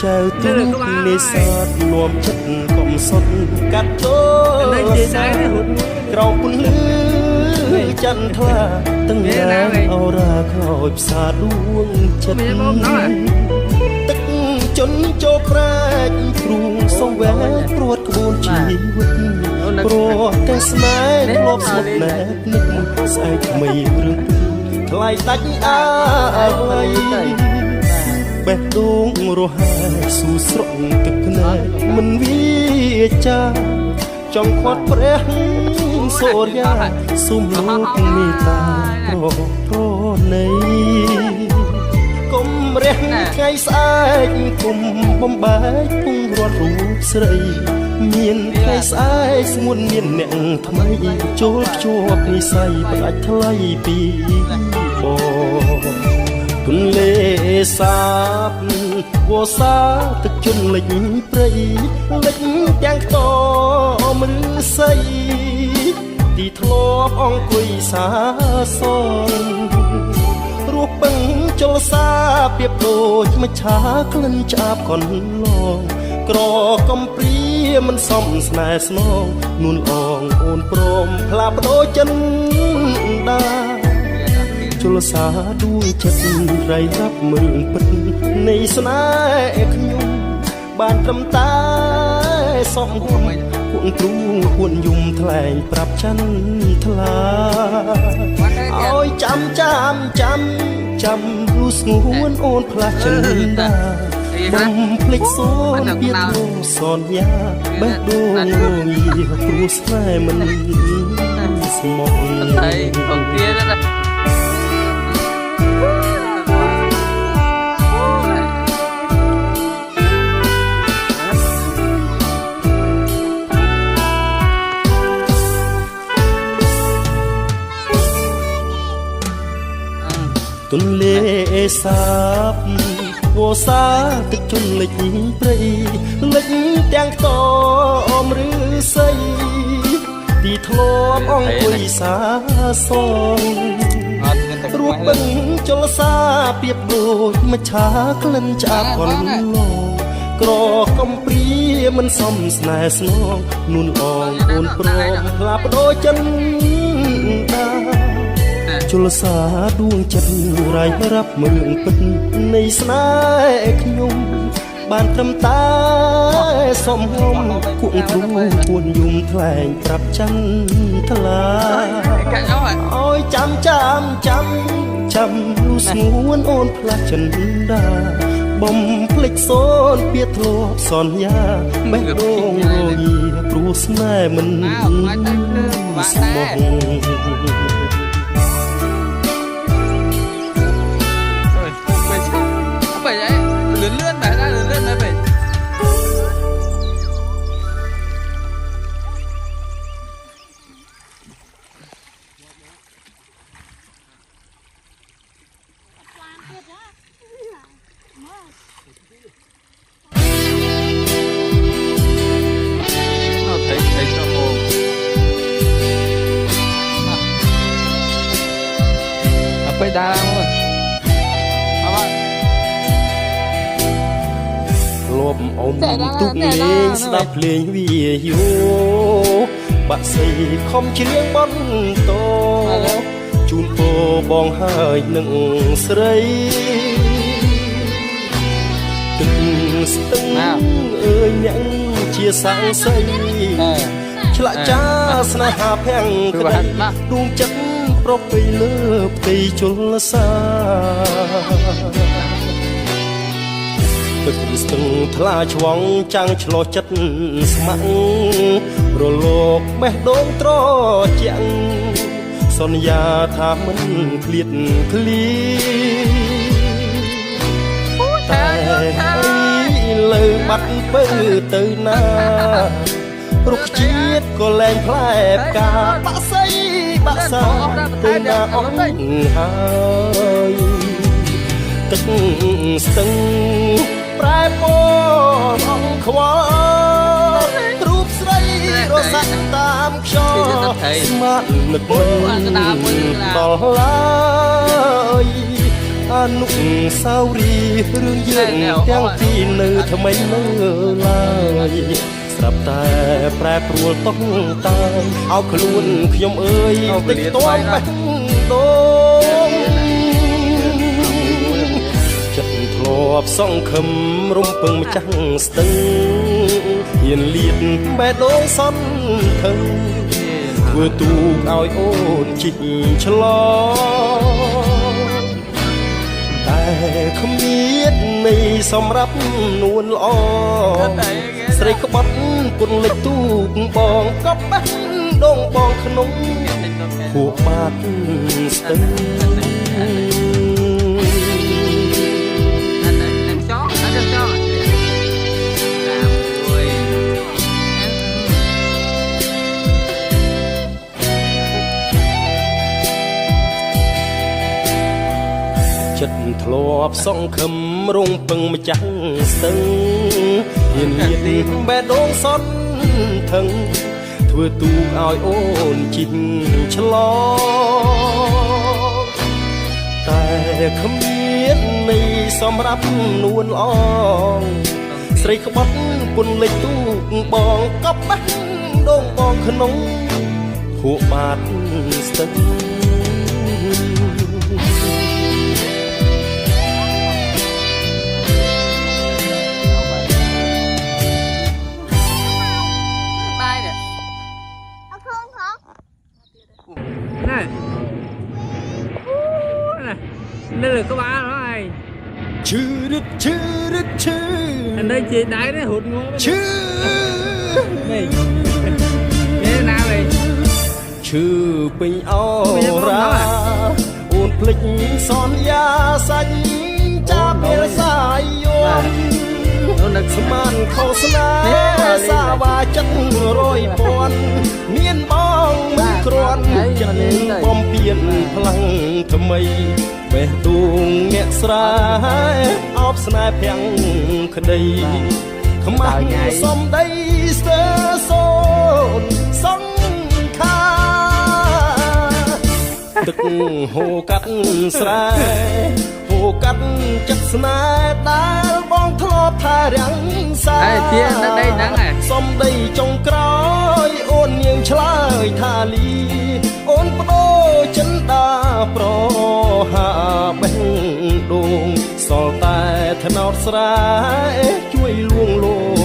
ចៅទូនេសាទនាំចិត្តកំសត់កាត់តោក្រោមពន្លឺចន្ទថ្លាទាំងណាអរាខ្លោចផ្សាដួងចិត្តទឹកជន់ចូលប្រែកព្រួងសងវែងព្រួតក្បួនជីវិតព្រោះតែស្នេហ៍ធ្លាប់ស្មុគណែតនឹកស្អែកថ្មីរឿងថ្លៃដាច់អាអ្វីបេះដូងរហែស៊ូស្រក់ទឹកភ្នែកមិនវាចាចង់ខាត់ព្រះសូរ្យាសុំលោកមេត្តាប្រណីគុំរះថ្ងៃស្អែកគុំបំបែកពងរត់រូបស្រីមានថ្ងៃស្អែកស្ងួនមានអ្នកថ្មីចូលភ្ជាប់និស័យផ្ដាច់ថ្លៃពីបងទុនលេសាបវោសាទឹកជន់លិចព្រៃលិចទាំងតមឬស័យទីធ្លាប់អង្គុយសាសនរស់ពឹងចលសាពីបដូចមច្ឆាក្លិនឆ្អាបកនឡងក្រកំព្រាមិនសមស្នេហ៍ស្នងនួនអងអូនព្រមផ្លាបដូរចិនដាជលសាដួងចិត្តរៃរាប់មើលពិតនៃស្នេហ៍ខ្ញុំបានត្រឹមតែសំហួរពួកគ្រូពួនយំថ្លែងប្រាប់ច័ន្ទថ្លាឲ្យចាំលុះស្ងួនអូនផ្លាស់ចិនដាបំភ្លេចសូនពីលោសនយ៉ាបេះដូងងងីព្រោះស្នេហ៍មិនស្មោះតែបងទៀតណាទុនលេសាបវោសាទឹកជន់លិចព្រៃលិចទាំងតមឬស័យទីធ្លាប់អង្គុយសាសងរស់បឹងចលសាពីបដូចមច្ឆាក្លិនឆ្អាបកនឡងក្រកំព្រាមិនសមស្នេហ៍ស្នងនួនអងអូនព្រមផ្លាបដូរចិនដាជលសាដួងចិត្តរៃរាប់មើលពិតនៃស្នេហ៍ខ្ញុំបានត្រឹមតែសំហុំគួងគ្រូពួនយំថ្លែងប្រាប់ច័ន្ទថ្លាឲ្យចាំលុះស្ងួនអូនផ្លាស់ចិនដាបំភ្លេចសូនពីធ្លាប់សន្យាបេះដូងរងាព្រោះស្នេហ៍មិនស្មោះไปดาวเอาว่าលបអមទុកលេងស្ដាប់ភ្លេងវាយូបាក់សៃខំច្រៀងបន់តជូនពរបងហើយនឹងស្រីទឹកស្ទឹងអើយអ្នកជាសាំងសីឆ្លាក់ចាស្នេហាភាំងក្ដីដួងចិត្តប្រពៃលើផ្ទៃជលសាទឹកស្ទឹងថ្លាឆ្វងចាំងឆ្លោះចិត្តស្មាក់រលោកបេះដូងត្រជាក់សន្យាថាមិនឃ្លាតឃ្លីតែលើបាត់ពើទៅណារុក្ខជាតិក៏លែងផ្លែផ្កាបាក់សៃបាក់សាទៅណាអស់ហើយទឹកស្ទឹងប្រែពណ៌អង្ខ្វល់រូបស្រីរសាក់តាមខ្យល់ស្មាត់នឹកមិនដល់ឡើយ អនុស្សាវរីយ៍រឿងយើងទាំងពីរនៅថ្មីនៅឡើយស្រាប់តែប្រែប្រួលតោះតាយឲ្យខ្លួនខ្ញុំអើយតិចតួបេះដូងចិត្តធ្លាប់សង្ឃឹមរំពឹងម្ចាស់ស្ទឹងហ៊ានលៀតបេះដូងសន្ខឹងធ្វើទូកឲ្យអូនជីកឆ្លងតែគ្មាននៃសម្រាប់នួនល្អស្រីក្បត់ពុនលេចទូកបងក៏បេះដូងបងក្នុងហួបាត់ស្ទឹងចិត្តធ្លាប់សង្ឃឹមរងពឹងម្ចាស់ស្ទឹងហ៊ានលៀតបេះដូងសន្ថឹងធ្វើទូកឲ្យអូនជីកឆ្លងតែគ្មាននៃសម្រាប់នួនល្អស្រីក្បត់ពុនលេចទូកបងក៏បេះដូងបងក្នុងហួបាត់ស្ទឹងNó có ba nó ai chư anh đây chị đáy đấy hụt ngon chư này thế nào này chư bình ao ra ôn phịch son ya xanh cha bê sai yo man khâu sna sa ba chất rồi pon miên bong mình kron chân bom piên phăng thầm mây về tuồng nhẹ srai ốp sna phèn khday khăm xóm đây sơ sôn sóng kha tức hồ cắt srai hồ cắt chất sna đá bong thọp tha răng xa xóm đây trong cõi ôn nghiêng trái tha ly ôn đô chân đa pro hạ bên đồn sò tai thân áo sra chuối luông luông